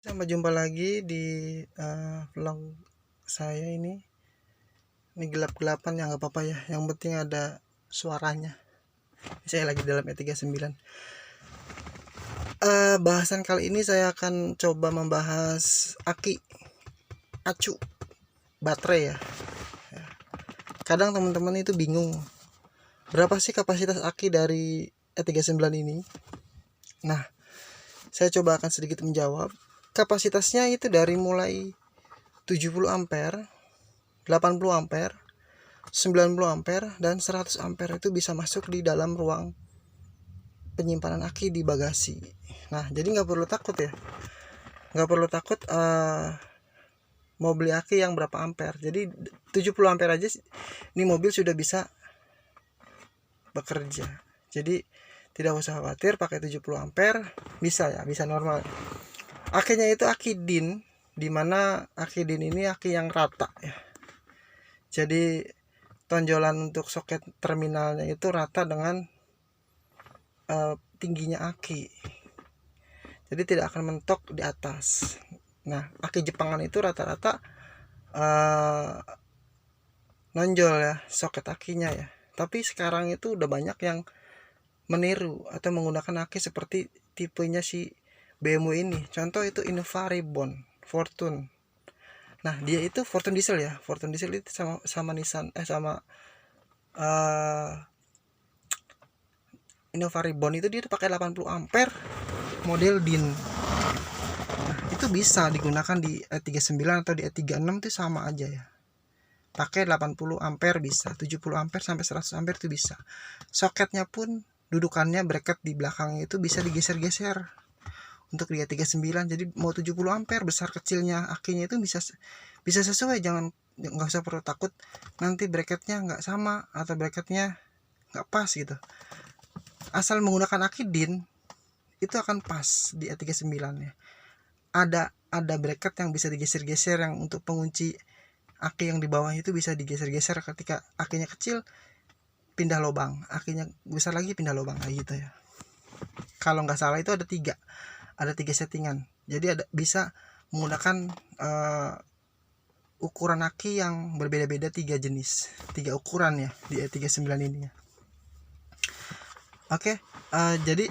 Sampai jumpa lagi di vlog saya ini. Ini gelap-gelapan ya nggak apa-apa ya. Yang penting ada suaranya. Saya lagi dalam E39. Bahasan kali ini saya akan coba membahas aki, acu, baterai ya. Kadang teman-teman itu bingung. Berapa sih kapasitas aki dari E39 ini? Nah, saya coba akan sedikit menjawab. Kapasitasnya itu dari mulai 70 ampere, 80 ampere, 90 ampere dan 100 ampere itu bisa masuk di dalam ruang penyimpanan aki di bagasi. Nah, jadi nggak perlu takut ya. Nggak perlu takut mau beli aki yang berapa ampere. Jadi 70 ampere aja ini mobil sudah bisa bekerja. Jadi tidak usah khawatir, pakai 70 ampere bisa ya, bisa normal. Akinya itu aki DIN, dimana aki DIN ini aki yang rata ya. Jadi tonjolan untuk soket terminalnya itu rata dengan tingginya aki. Jadi tidak akan mentok di atas. Nah, aki Jepangan itu rata-rata nonjol ya soket akinya ya. Tapi sekarang itu udah banyak yang meniru atau menggunakan aki seperti tipenya si BMW ini. Contoh itu Innova Reborn, Fortune. Nah, dia itu Fortune diesel ya. Fortune diesel itu sama Nissan sama Innova Reborn itu dia pakai 80 ampere model DIN. Nah, itu bisa digunakan di E39 atau di E36 itu sama aja ya. Pakai 80 ampere bisa, 70 ampere sampai 100 ampere itu bisa. Soketnya pun dudukannya bracket di belakangnya itu bisa digeser-geser untuk di E39. Jadi mau 70 ampere besar kecilnya akinya itu bisa sesuai. Nggak usah perlu takut nanti bracketnya nggak sama atau bracketnya nggak pas gitu. Asal menggunakan aki DIN itu akan pas di E39 ya. Ada bracket yang bisa digeser-geser, yang untuk pengunci aki yang di bawah itu bisa digeser-geser. Ketika akinya kecil pindah lubang, akinya besar lagi pindah lubang kayak gitu ya. Kalau nggak salah itu ada tiga settingan. Jadi bisa menggunakan ukuran aki yang berbeda-beda, 3 jenis, 3 ukuran ya di E39 ini ya. Oke, jadi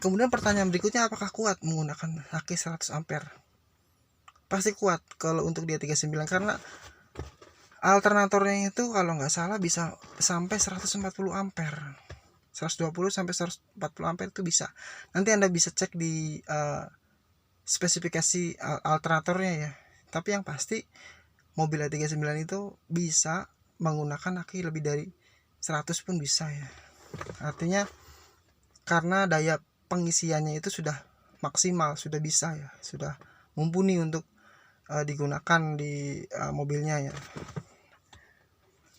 kemudian pertanyaan berikutnya, apakah kuat menggunakan aki 100 ampere? Pasti kuat kalau untuk di E39, karena alternatornya itu kalau nggak salah bisa sampai 140 ampere. 120 sampai 140 ampere itu bisa. Nanti Anda bisa cek di spesifikasi alternatornya ya. Tapi yang pasti mobil E39 itu bisa menggunakan aki lebih dari 100 pun bisa ya. Artinya karena daya pengisiannya itu sudah maksimal, sudah bisa ya, sudah mumpuni untuk digunakan di mobilnya ya.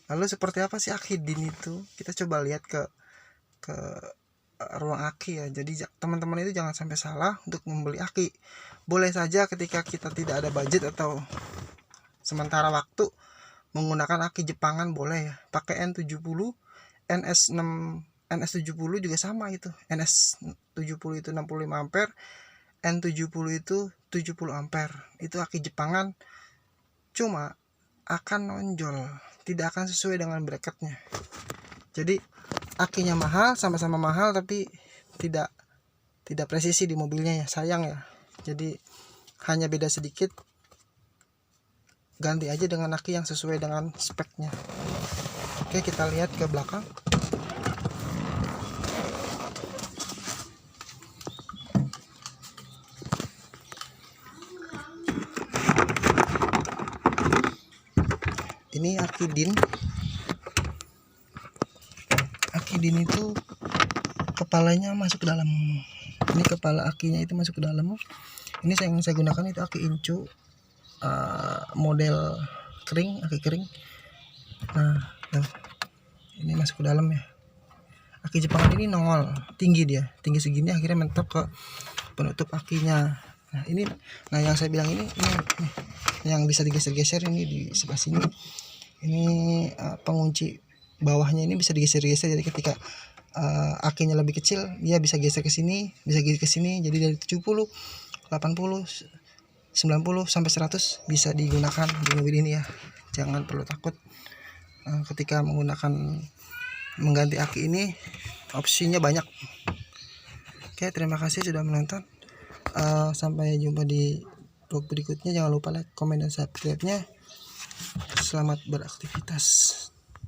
Lalu seperti apa sih aki DIN itu? Kita coba lihat ke ruang aki ya. Jadi teman-teman itu jangan sampai salah untuk membeli aki. Boleh saja ketika kita tidak ada budget atau sementara waktu menggunakan aki Jepangan boleh ya. Pakai N70, NS6, NS70 juga sama itu. NS70 itu 65 ampere, N70 itu 70 ampere. Itu aki Jepangan, cuma akan nonjol, tidak akan sesuai dengan bracketnya. Jadi akinya mahal, sama-sama mahal, tapi tidak presisi di mobilnya ya, sayang ya. Jadi hanya beda sedikit, ganti aja dengan aki yang sesuai dengan speknya. Oke, kita lihat ke belakang. Ini aki DIN. Aki DIN itu kepalanya masuk ke dalam. Ini kepala akinya itu masuk ke dalam. Ini yang saya gunakan itu aki incu, model kering, aki kering. Nah, ini masuk ke dalam ya. Aki Jepangan ini nongol, tinggi tinggi segini, akhirnya mentok ke penutup akinya. Nah, yang saya bilang ini yang bisa digeser-geser ini di sebelah sini. Ini pengunci bawahnya ini bisa digeser-geser. Jadi ketika akinya lebih kecil, dia bisa geser ke sini, bisa geser ke sini. Jadi dari 70 80, 90 sampai 100 bisa digunakan di mobil ini ya. Jangan perlu takut ketika menggunakan mengganti aki ini, opsinya banyak. Oke, terima kasih sudah menonton. Sampai jumpa di vlog berikutnya. Jangan lupa like, komen, dan subscribe-nya. Selamat beraktivitas.